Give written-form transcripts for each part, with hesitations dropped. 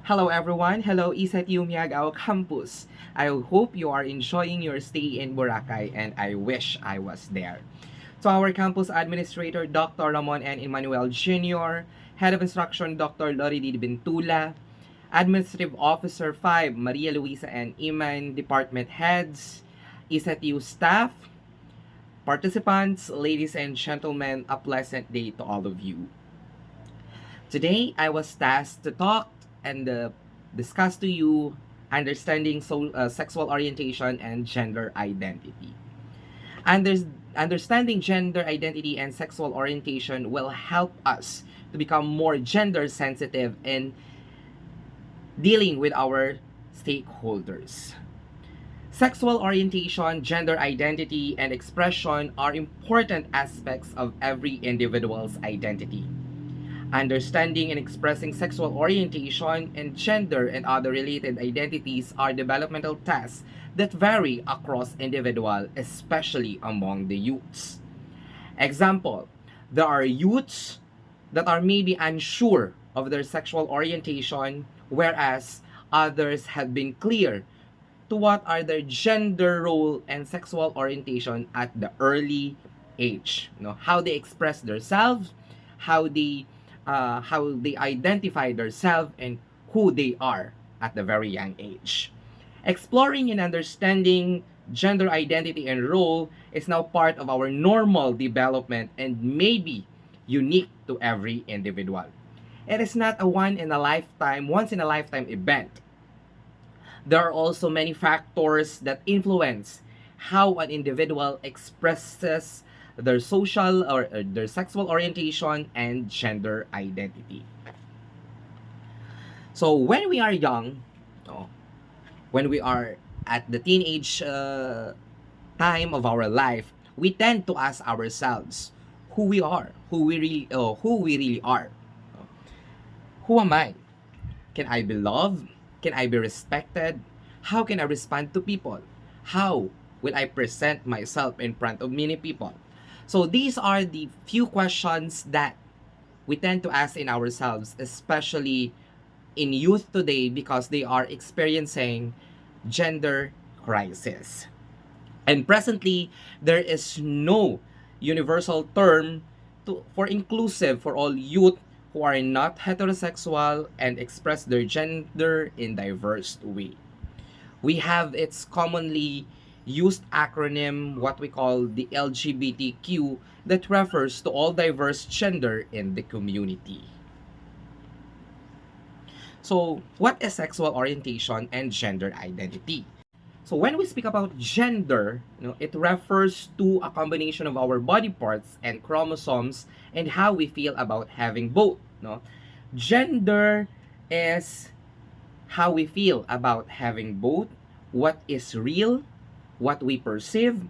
Hello everyone, hello Isatyu Miyagao Campus. I hope you are enjoying your stay in Boracay and I wish I was there. To our campus administrator, Dr. Ramon N. Emmanuel Jr., Head of Instruction, Dr. Lori D. Bentula, Administrative Officer 5, Maria Luisa N. Iman, Department Heads, Isatyu staff, participants, ladies and gentlemen, a pleasant day to all of you. Today, I was tasked to talk and discuss to you understanding sexual orientation and gender identity. Under- Understanding gender identity and sexual orientation will help us to become more gender sensitive in dealing with our stakeholders. Sexual orientation, gender identity, and expression are important aspects of every individual's identity. Understanding and expressing sexual orientation and gender and other related identities are developmental tasks that vary across individual, especially among the youths. Example, there are youths that are maybe unsure of their sexual orientation, whereas others have been clear to what are their gender role and sexual orientation at the early age. You know, how they express themselves, how they identify themselves, and who they are at the very young age. Exploring and understanding gender identity and role is now part of our normal development and may be unique to every individual. It is not a once in a lifetime event. There are also many factors that influence how an individual expresses their social or their sexual orientation and gender identity. So when we are young, no, when we are at the teenage time of our life, we tend to ask ourselves who we are, who we really are. Who am I? Can I be loved? Can I be respected? How can I respond to people? How will I present myself in front of many people? So these are the few questions that we tend to ask in ourselves, especially in youth today because they are experiencing gender crisis. And presently, there is no universal term for inclusive for all youth who are not heterosexual and express their gender in diverse way. We have its commonly used acronym, what we call the LGBTQ, that refers to all diverse gender in the community. So, what is sexual orientation and gender identity? So when we speak about gender, it refers to a combination of our body parts and chromosomes and how we feel about having both. No? Gender is how we feel about having both, what is real, what we perceive.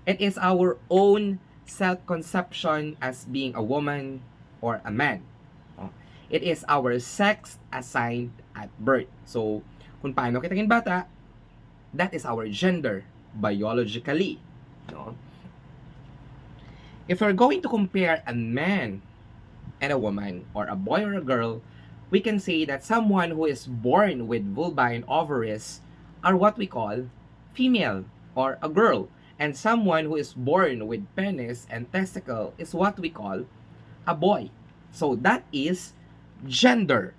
It is our own self-conception as being a woman or a man. No? It is our sex assigned at birth. So, kung paano kita naging bata, that is our gender biologically. No? If we're going to compare a man and a woman or a boy or a girl, we can say that someone who is born with vulva and ovaries are what we call female or a girl, and someone who is born with penis and testicle is what we call a boy. So that is gender.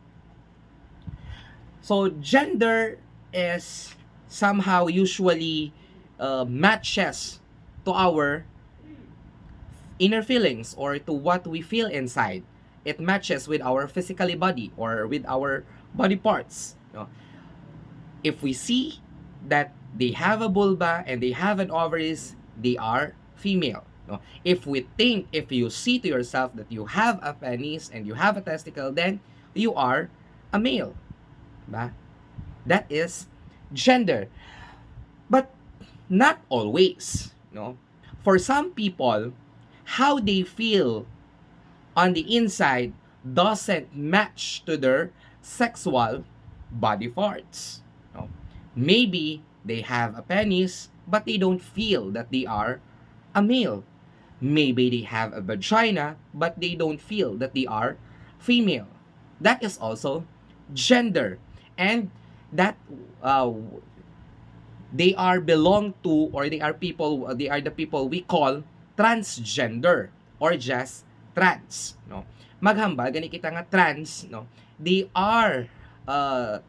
So gender is somehow usually matches to our inner feelings or to what we feel inside. It matches with our physically body or with our body parts. If we see that they have a vulva and they have an ovaries, they are female. If you see to yourself that you have a penis and you have a testicle, then you are a male. Ba? That is gender. But not always. For some people, how they feel on the inside doesn't match to their sexual body parts. Maybe they have a penis, but they don't feel that they are a male. Maybe they have a vagina, but they don't feel that they are female. That is also gender. And that uh, they are belong to, or they are people, they are the people we call transgender or just trans, no. Maghambal gani kita nga trans, no. They are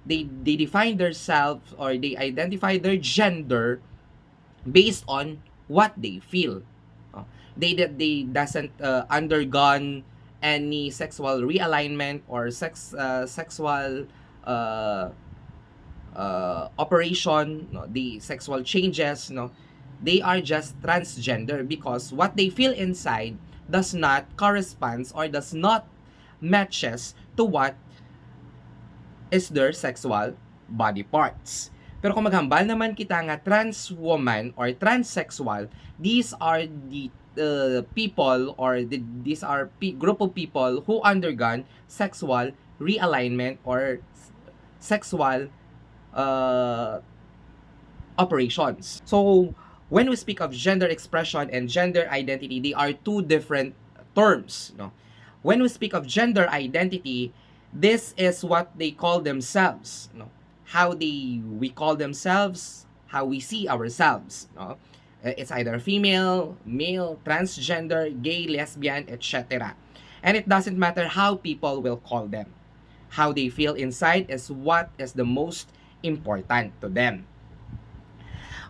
they define themselves, or they identify their gender based on what they feel, no? They doesn't undergone any sexual realignment or sexual uh, operation, no, the sexual changes, no. They are just transgender because what they feel inside does not corresponds or does not matches to what is their sexual body parts. Pero kung maghambal naman kita nga trans woman or transsexual, these are the people, or these are group of people who undergone sexual realignment or sexual uh, operations. So, when we speak of gender expression and gender identity, they are two different terms, no? When we speak of gender identity, this is what they call themselves, no? How we call themselves, how we see ourselves, no? It's either female, male, transgender, gay, lesbian, etc. And it doesn't matter how people will call them. How they feel inside is what is the most important to them.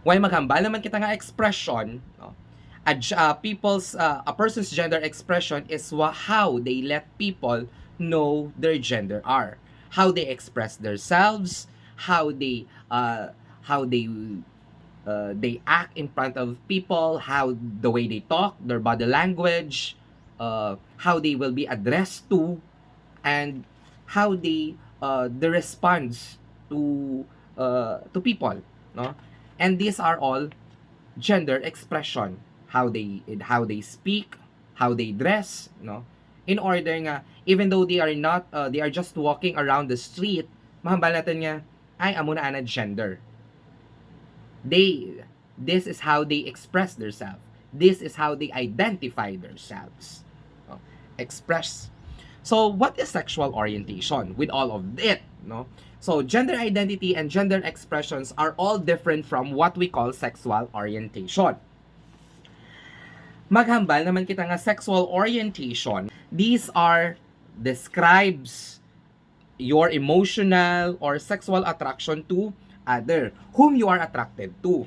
While maghambal naman kita nga expression, no, a person's gender expression is how they let people know their gender are, how they express themselves, how they act in front of people, how the way they talk, their body language, how they will be addressed to, and how they respond to people, no. And these are all gender expression, how they speak, how they dress, no. In order nga, even though they are not they are just walking around the street, mahambal natin nga ay amo na ana gender. This is how they express themselves. This is how they identify themselves, no? Express. So what is sexual orientation with all of it, no? So gender identity and gender expressions are all different from what we call sexual orientation. Maghambal naman kita nga sexual orientation, these are describes your emotional or sexual attraction to other, whom you are attracted to,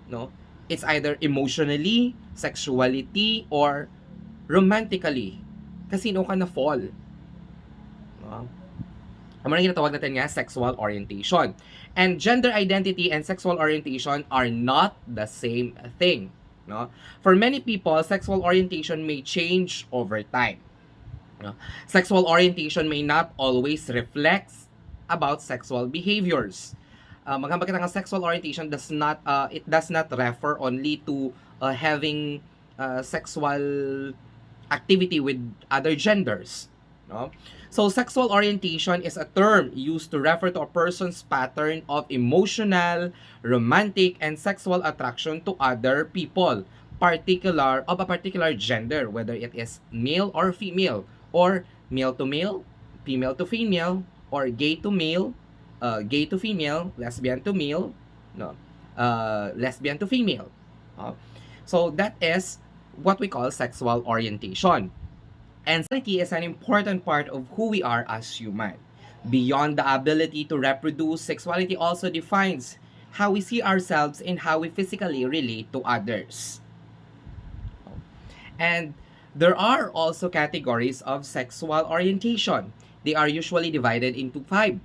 no. It's either emotionally, sexuality, or romantically. Kasino ka na fall, no? Ang mga tinatawag natin nga sexual orientation. And gender identity and sexual orientation are not the same thing, no? For many people, sexual orientation may change over time, no? Sexual orientation may not always reflect about sexual behaviors. Maghambal kita nga sexual orientation does not refer only to having sexual activity with other genders, no? So sexual orientation is a term used to refer to a person's pattern of emotional, romantic, and sexual attraction to other people, of a particular gender, whether it is male or female, or male to male, female to female, or gay to male, gay to female, lesbian to male, no, lesbian to female. So that is what we call sexual orientation. And sexuality is an important part of who we are as human. Beyond the ability to reproduce, sexuality also defines how we see ourselves and how we physically relate to others. And there are also categories of sexual orientation. They are usually divided into 5.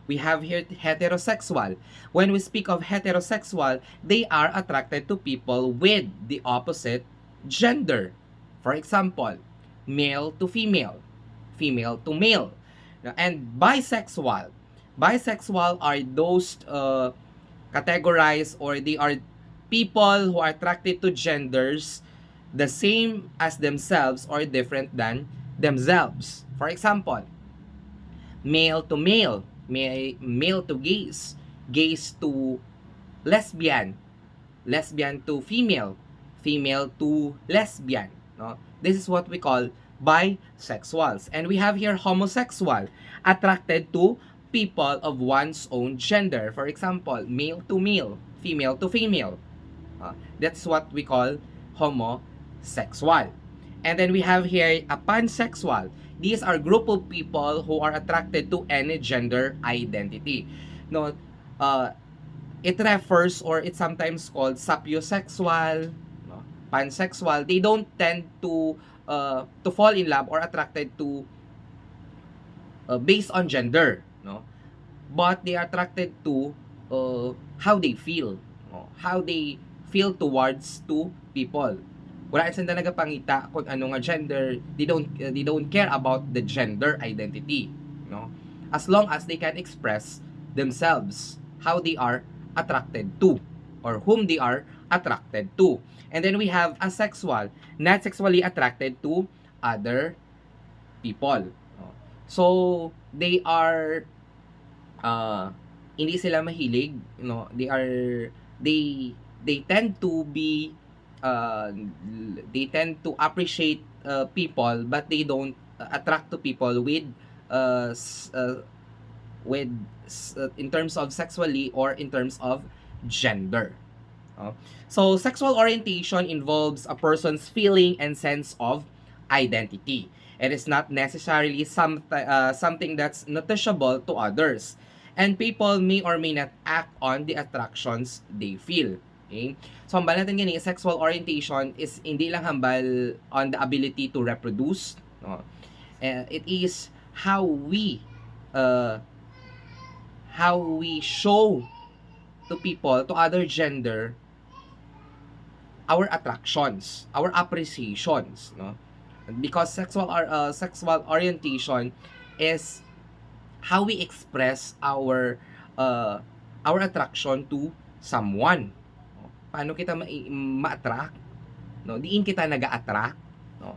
We have here heterosexual. When we speak of heterosexual, they are attracted to people with the opposite gender. For example, male to female, female to male. And bisexual. Bisexual are those categorized, or they are people who are attracted to genders the same as themselves or different than themselves. For example, male to male, male to gays, gays to lesbian, lesbian to female, female to lesbian, no? This is what we call bisexuals. And we have here homosexual, attracted to people of one's own gender. For example, male to male, female to female. That's what we call homosexual. And then we have here a pansexual. These are group of people who are attracted to any gender identity. No, it refers, or it's sometimes called sapiosexual, no, pansexual. They don't tend to fall in love or attracted to based on gender, no, but they are attracted to how they feel, no? How they feel towards to people. Wala sila nagapangita kung ano nga gender. They don't care about the gender identity, no, as long as they can express themselves, how they are attracted to, or whom they are attracted to. And then we have asexual, not sexually attracted to other people. So they are hindi sila mahilig, they tend to be they tend to appreciate people, but they don't attract to people with in terms of sexually or in terms of gender. So sexual orientation involves a person's feeling and sense of identity. It is not necessarily something that's noticeable to others, and people may or may not act on the attractions they feel. Okay? So, hambal natin gani, sexual orientation is hindi lang hambal on the ability to reproduce. No? It is how we show to people, to other gender, our attractions, our appreciations. No? Because sexual orientation is how we express our attraction to someone. Paano kita ma-attract? No, diin kita naga-attract, no?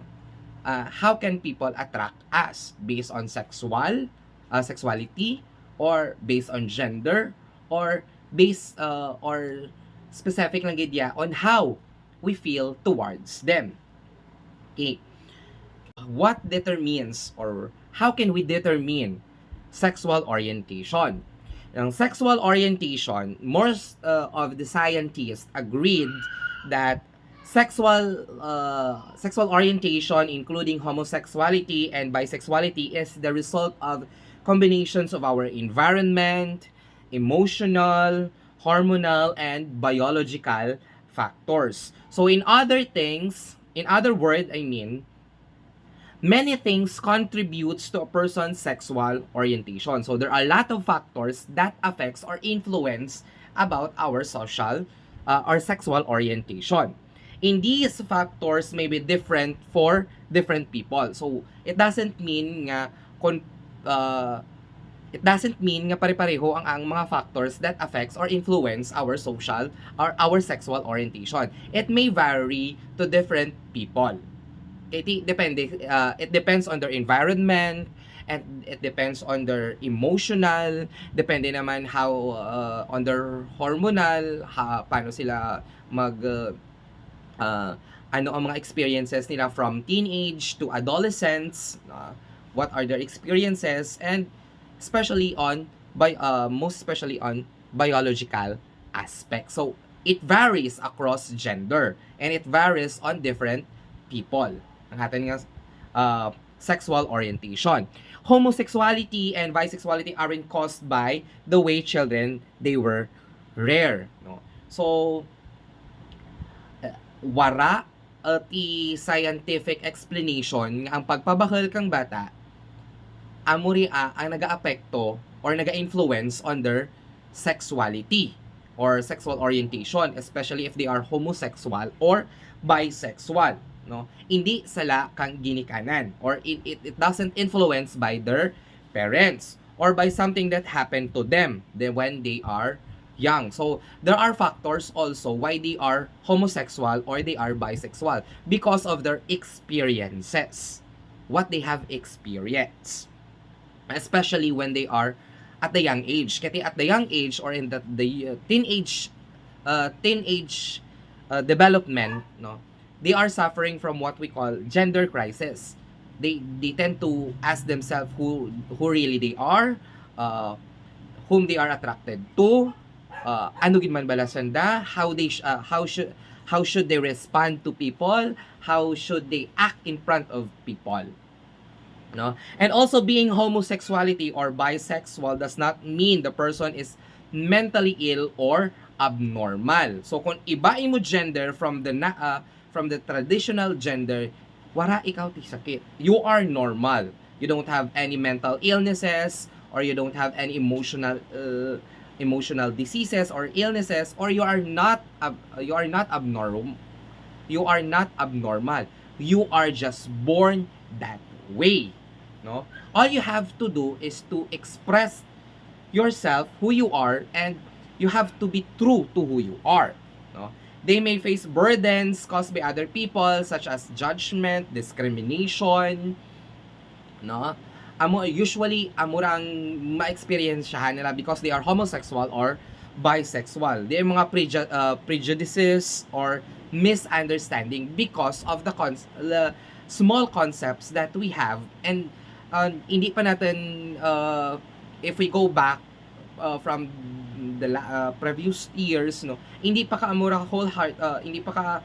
How can people attract us based on sexuality, or based on gender, or based or specific lang gid on how we feel towards them. Okay. What determines, or how can we determine sexual orientation? Ang sexual orientation, most of the scientists agreed that sexual orientation, including homosexuality and bisexuality, is the result of combinations of our environment, emotional, hormonal, and biological factors. So in other words, many things contributes to a person's sexual orientation. So there are a lot of factors that affects or influence about our or sexual orientation. And these factors may be different for different people. So it doesn't mean nga pare-pareho ang mga factors that affects or influence our social or our sexual orientation. It may vary to different people. It depends on their environment, and it depends on their emotional, depende naman how on their hormonal, paano sila ano ang mga experiences nila from teenage to adolescence, what are their experiences, and most especially on biological aspects. So it varies across gender, and it varies on different people. Ang ating sexual orientation. Homosexuality and bisexuality aren't caused by the way children they were reared, no? So wara ti scientific explanation nga ang pagpabakal kang bata amuri ang nagaapekto or naga-influence on their sexuality or sexual orientation, especially if they are homosexual or bisexual. No, hindi sala kang ginikanan, or it doesn't influence by their parents or by something that happened to them when they are young. So there are factors also why they are homosexual or they are bisexual, because of their experiences, what they have experienced, especially when they are at the young age. Kasi at the young age, or in the teenage development, no, they are suffering from what we call gender crisis. They tend to ask themselves who really they are, uh, whom they are attracted to, ano gid man bala sanda, how should they respond to people, how should they act in front of people, no? And also, being homosexuality or bisexual does not mean the person is mentally ill or abnormal. So kung iba imo gender from the traditional gender, wala ikaw ti sakit. You are normal. You don't have any mental illnesses, or you don't have any emotional diseases or illnesses, or you are not abnormal. You are not abnormal. You are just born that way, no? All you have to do is to express yourself, who you are, and you have to be true to who you are, no? They may face burdens caused by other people, such as judgment, discrimination, no? Usually amurang ma-experiensyahan nila because they are homosexual or bisexual. They mga prejudices or misunderstanding because of the small concepts that we have, and hindi pa natin, if we go back from the previous years, no, hindi pa kaamura hindi pa ka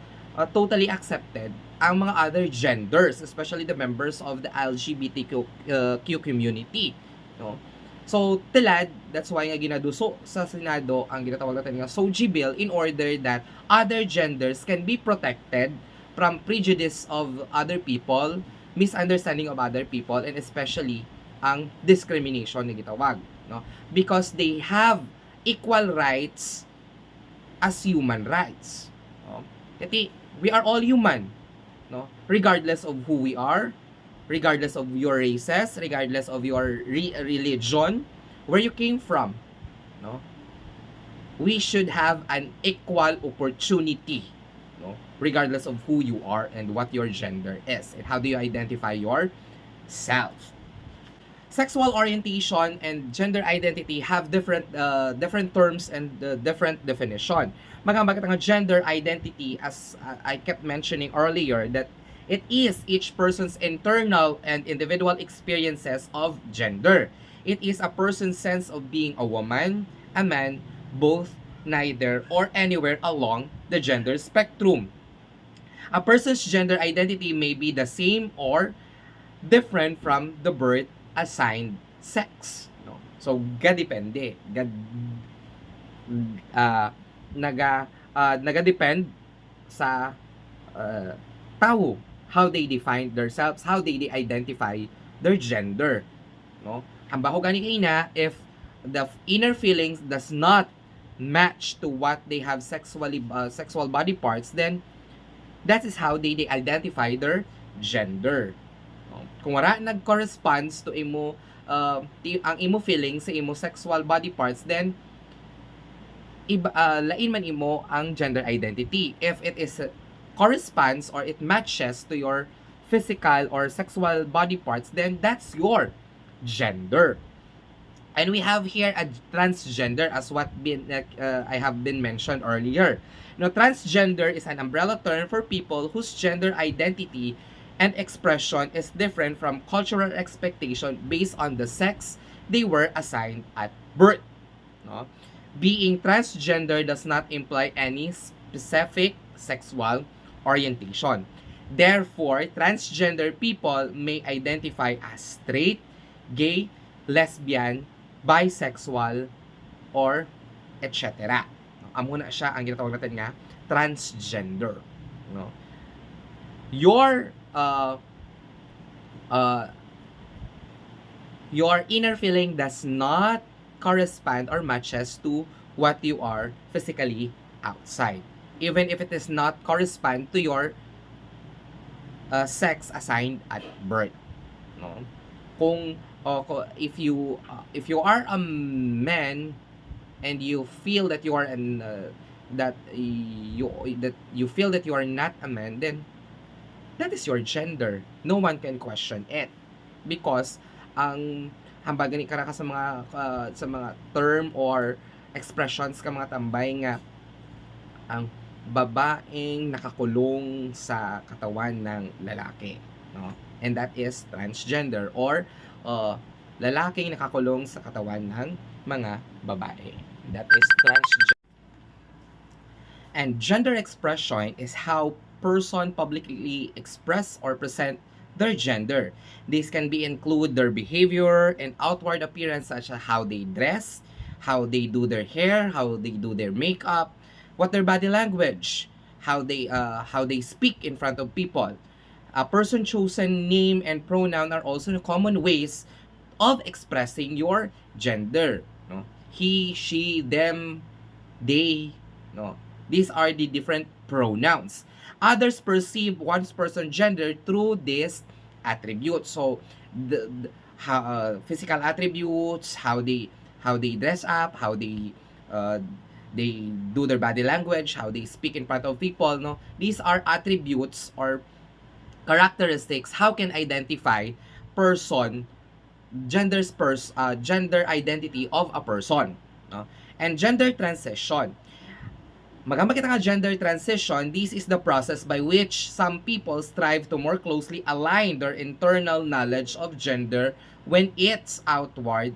totally accepted ang mga other genders, especially the members of the LGBTQ community, no? So tilad, that's why nga ginaduso sa Senado ang ginatawag natin nga SOGI bill, in order that other genders can be protected from prejudice of other people, misunderstanding of other people, and especially ang discrimination na gitawag, no? Because they have equal rights as human rights, no? Kasi we are all human, no? Regardless of who we are, regardless of your races, regardless of your religion, where you came from, no? We should have an equal opportunity, no? Regardless of who you are and what your gender is, and how do you identify yourself. Sexual orientation and gender identity have different terms and different definition. Bakit ang gender identity, as I kept mentioning earlier, that it is each person's internal and individual experiences of gender. It is a person's sense of being a woman, a man, both, neither, or anywhere along the gender spectrum. A person's gender identity may be the same or different from the birth assigned sex, no? So gadepende, nagadepend sa tao, how they define themselves, how they identify their gender, no? Ang baho gani kina, if the inner feelings does not match to what they have sexual body parts, then that is how they identify their gender, no? Kung wala nag-corresponds to imo ang imo feelings sa imo sexual body parts, then lain man imo ang gender identity. If it is corresponds or it matches to your physical or sexual body parts, then that's your gender. And we have here a transgender, as what I have been mentioned earlier. Now, transgender is an umbrella term for people whose gender identity and expression is different from cultural expectation based on the sex they were assigned at birth, no? Being transgender does not imply any specific sexual orientation. Therefore, transgender people may identify as straight, gay, lesbian, bisexual, or etc. Amo na siya ang ginatawag natin nga transgender, no? Your inner feeling does not correspond or matches to what you are physically outside, even if it is not correspond to your sex assigned at birth, no? If you are a man and you feel that you are that you feel that you are not a man, then that is your gender. No one can question it, because ang hambag gani ka sa mga term or expressions ka mga tambay nga ang babaeng nakakulong sa katawan ng lalaki, no? And that is transgender, or lalaking nakakulong sa katawan ng mga babae. That is transgender. And gender expression is how person publicly express or present their gender. This can be include their behavior and outward appearance, such as how they dress, how they do their hair, how they do their makeup, what their body language, how they speak in front of people. A person chosen name and pronoun are also common ways of expressing your gender. No? He, she, them, they. No? These are the different pronouns. Others perceive one's person gender through these attributes. So, physical attributes, how they dress up, how they do their body language, how they speak in front of people. No, these are attributes or characteristics. How can identify person gender identity of a person. No? And gender transition. Magamba kita nga gender transition, this is the process by which some people strive to more closely align their internal knowledge of gender when with its outward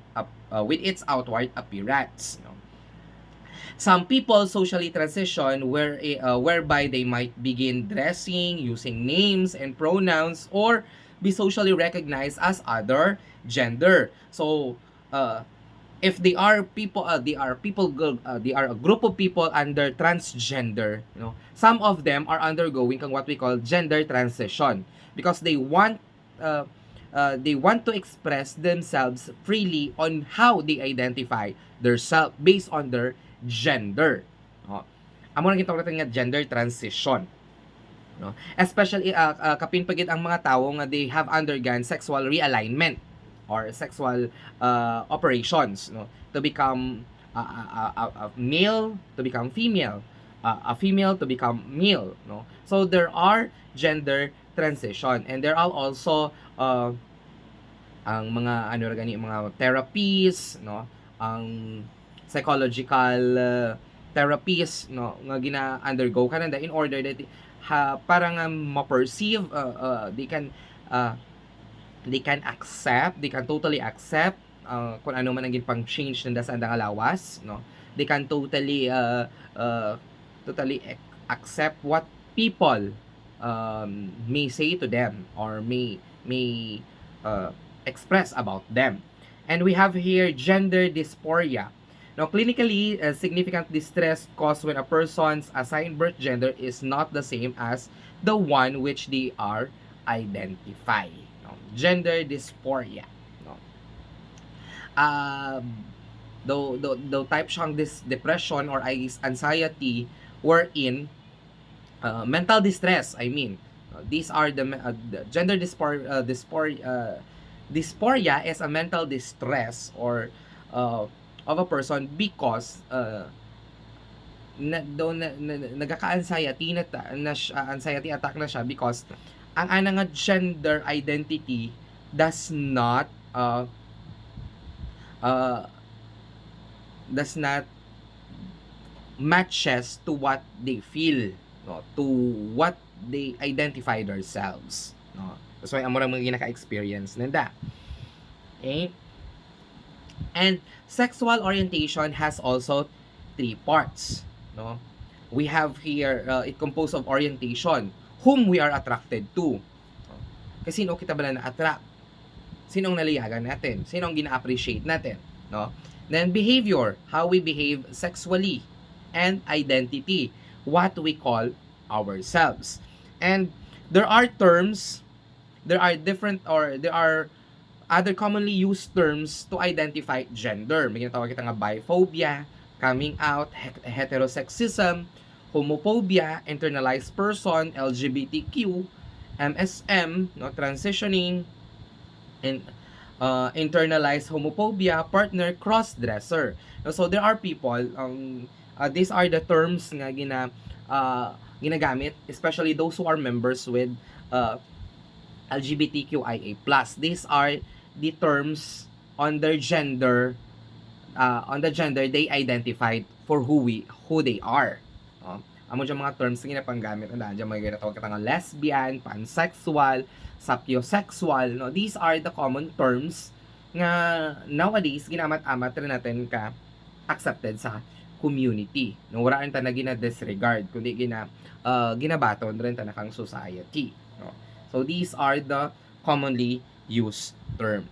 appearance. No? Some people socially transition whereby they might begin dressing, using names and pronouns, or be socially recognized as other gender. So, if they are they are a group of people under transgender, you know, some of them are undergoing what we call gender transition because they want to express themselves freely on how they identify themselves based on their gender. No? Amo na gitawag natin nga gender transition. No? Especially kapin pagit ang mga tao nga they have undergone sexual realignment or sexual operations, no, to become a male to become female, a female to become male, no. So there are gender transition and there are also ang mga ano ra gani mga therapies, no, ang psychological therapies, no, nga gina-undergo kananda in order that para nga ma-perceive they can accept, they can totally accept kung ano man ang pang change nanda sa andang lawas, no. They can totally accept what people may say to them or may express about them. And we have here gender dysphoria. Now, clinically, significant distress caused when a person's assigned birth gender is not the same as the one which they are identify. Gender dysphoria, no. Though type siyang depression or anxiety wherein mental distress, I mean, these are the gender dysphoria is a mental distress or of a person because nagaka-anxiety anxiety attack na siya because ang ana nga gender identity does not matches to what they feel, no, to what they identify themselves, no. That's why amo ra mga ginaka-experience nanda. Okay? And sexual orientation has also 3 parts, no. We have here it composed of orientation, whom we are attracted to. Kasi sino kita ba na-attract? Sinong naliyagan natin? Sinong gina-appreciate natin? No? Then behavior, how we behave sexually. And identity, what we call ourselves. And there are terms, there are other commonly used terms to identify gender. May ginatawag kita nga biphobia, coming out, heterosexism, homophobia, internalized person, LGBTQ, MSM, no, transitioning, and internalized homophobia, partner, cross-dresser. So there are people, these are the terms nga ginagamit, especially those who are members with LGBTQIA+. These are the terms on their gender, they identified for who they are. Amo dyan mga terms na ginapanggamit, dyan mga ginatawag ka nga lesbian, pansexual, sapiosexual, no? These are the common terms nga nowadays ginamat-amat rin natin ka accepted sa community. No, wala rin ta na gina-disregard, kundi ginabaton rin ta na kang society. No? So, these are the commonly used term.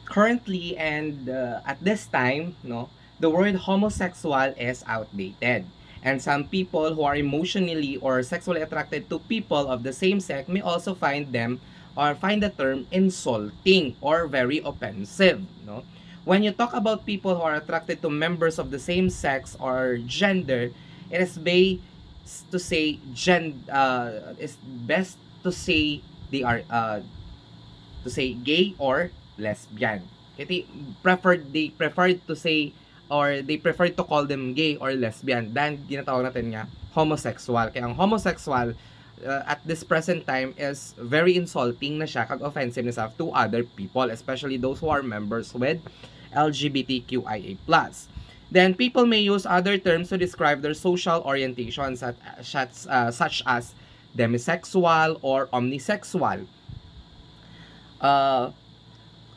Currently and at this time, no, the word homosexual is outdated. And some people who are emotionally or sexually attracted to people of the same sex may also find them or find the term insulting or very offensive, no? When you talk about people who are attracted to members of the same sex or gender, it is it's best to say they are to say gay or lesbian. Kasi they preferred to say or they prefer to call them gay or lesbian than ginatawag natin nga homosexual. Kaya ang homosexual at this present time is very insulting na siya, kag offensive na siya to other people, especially those who are members with LGBTQIA+. Then people may use other terms to describe their social orientation such as demisexual or omnisexual.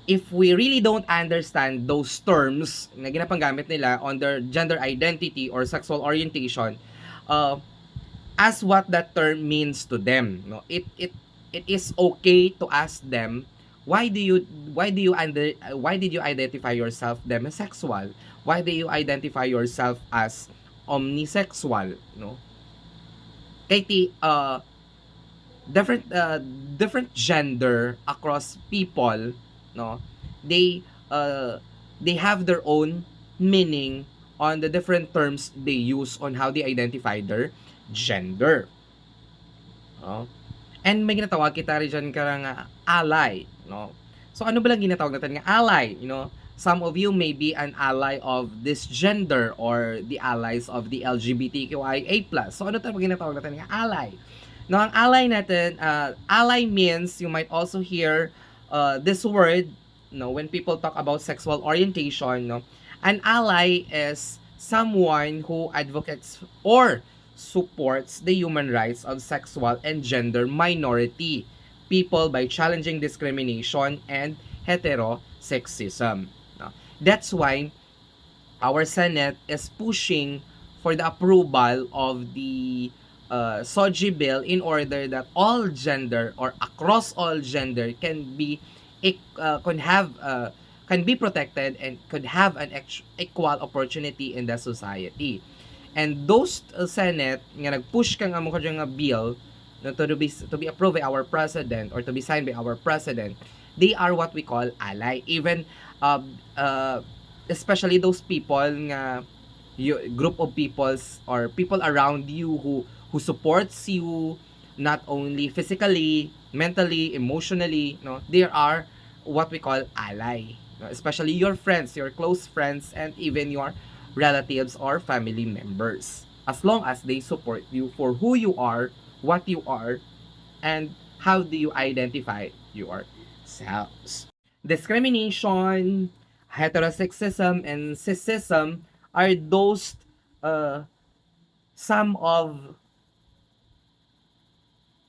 If we really don't understand those terms na ginapanggamit nila on their gender identity or sexual orientation, as what that term means to them, no, it is okay to ask them, why did you identify yourself demisexual? Why do you identify yourself as omnisexual? No, kay different gender across people, no, they have their own meaning on the different terms they use on how they identify their gender, no? And may ginatawag kita rin dyan nga ally, no? So ano ba lang ginatawag natin nga ally, you know? Some of you may be an ally of this gender or the allies of the LGBTQIA+. So ano tayo ginatawag natin nga ally? No, ang ally natin, ally means, you might also hear this word, no, when people talk about sexual orientation, no, an ally is someone who advocates or supports the human rights of sexual and gender minority people by challenging discrimination and heterosexism. No? That's why our Senate is pushing for the approval of the SOGI bill in order that all gender or across all gender can be can be protected and could have an equal opportunity in the society. And those Senate nga nagpush kang amo kadyo nga bill no, to be approved by our president or to be signed by our president, they are what we call ally. Even especially those people nga group of peoples or people around you who supports you not only physically, mentally, emotionally, no, there are what we call ally, no? Especially your friends, your close friends, and even your relatives or family members, as long as they support you for who you are, what you are, and how do you identify yourselves. Discrimination, heterosexism, and cissism are those some of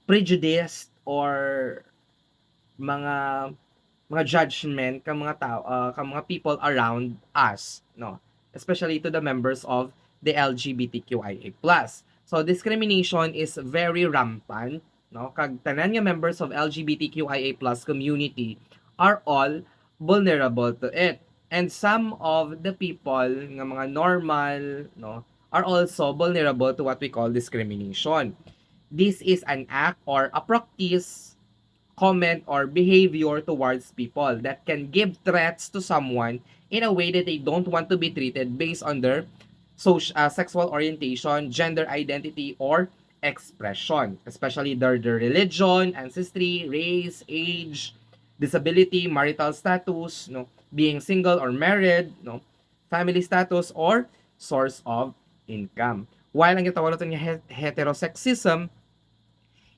prejudice or mga judgment kang mga tao kang mga people around us, no, especially to the members of the LGBTQIA+. So discrimination is very rampant, no, kag tanan nga members of LGBTQIA+ community are all vulnerable to it, and some of the people nga mga normal, no, are also vulnerable to what we call discrimination. This is an act or a practice, comment, or behavior towards people that can give threats to someone in a way that they don't want to be treated based on their sexual orientation, gender identity, or expression, especially their religion, ancestry, race, age, disability, marital status, no, being single or married, no, family status, or source of income. While ang gitawag natin nga heterosexism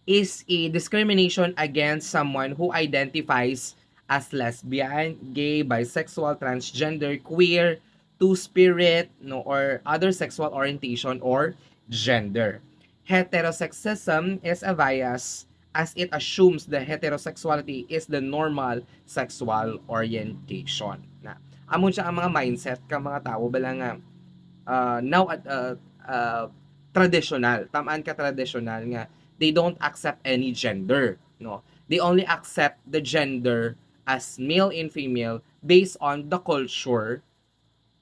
is a discrimination against someone who identifies as lesbian, gay, bisexual, transgender, queer, two-spirit, no, or other sexual orientation or gender. Heterosexism is a bias as it assumes the heterosexuality is the normal sexual orientation. Na amon siya ang mga mindset ka mga tao bala nga now at traditional, tamaan ka traditional nga they don't accept any gender, no? They only accept the gender as male and female based on the culture,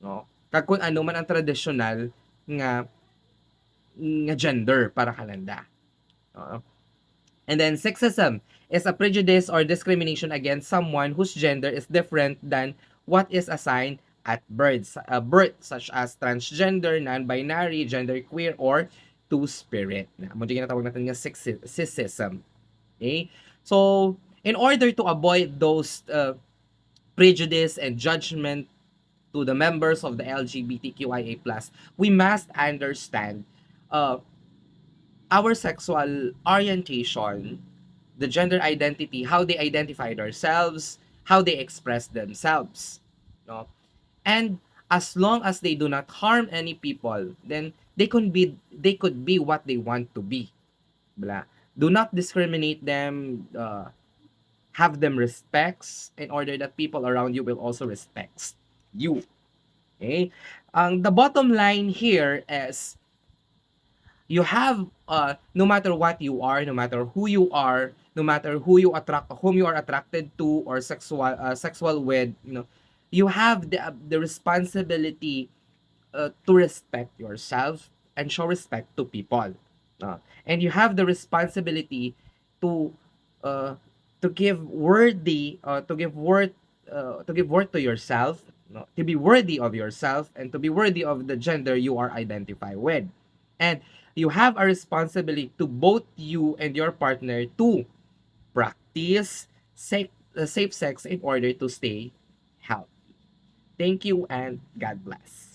no? Kag kung ano man ang traditional nga gender para kananda. No? And then sexism is a prejudice or discrimination against someone whose gender is different than what is assigned at birth, such as transgender, non-binary, genderqueer, or two-spirit. Mo ginatawag natin nga sexism. Okay? So, in order to avoid those prejudice and judgment to the members of the LGBTQIA+, we must understand our sexual orientation, the gender identity, how they identify themselves, how they express themselves, no? And as long as they do not harm any people, then they could be what they want to be. Blah. Do not discriminate them. Have them respects in order that people around you will also respect you. Okay? The bottom line here is you have no matter what you are, no matter who you are, no matter whom you are attracted to or sexual with, you have the responsibility to respect yourself and show respect to people. And you have the responsibility to uh, give worthy to give worth to yourself, to be worthy of yourself and to be worthy of the gender you are identified with. And you have a responsibility to both you and your partner to practice safe sex in order to stay healthy. Thank you and God bless.